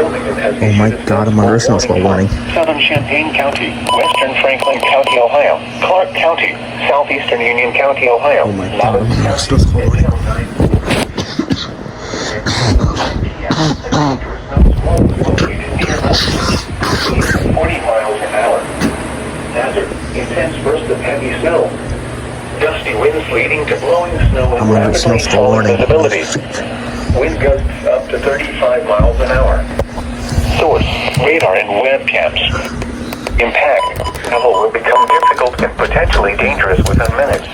Oh my god, I'm under a snowstorm warning. Southern Champaign County, Western Franklin County, Ohio, Clark County, Southeastern Union County, Ohio. Oh my god, I'm under a snowstorm warning. Intense bursts of heavy snow. Gusty winds leading to blowing snow and rapidly falling visibility. Wind gusts up to 35 miles an hour. Source: radar and webcams. Impact: travel will become difficult and potentially dangerous within minutes.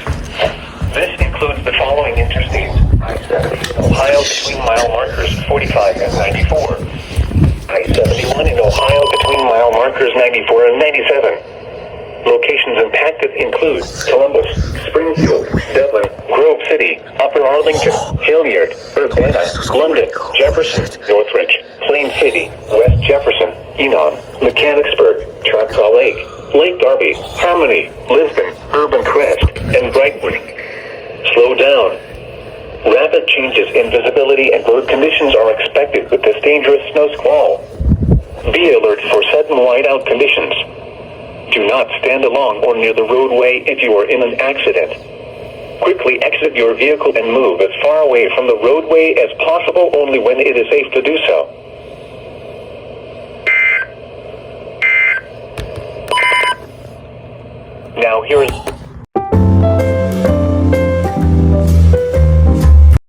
This includes the following interstates: I-70 in Ohio between mile markers 45 and 94. I-71 in Ohio between mile markers 94 and 97. Locations impacted include Columbus, Springfield, Dublin, Grove City, Upper Arlington, Hilliard, Urbana, London, Jefferson, Northridge, Plain City, West Jefferson, Enon, Mechanicsburg, Choctaw Lake, Lake Darby, Harmony, Lisbon, Urban Crest, and Brightwood. Slow down. Rapid changes in visibility and road conditions are expected with this dangerous snow squall. Be alert for sudden whiteout conditions. Do not stand along or near the roadway if you are in an accident. Quickly exit your vehicle and move as far away from the roadway as possible only when it is safe to do so. Now here is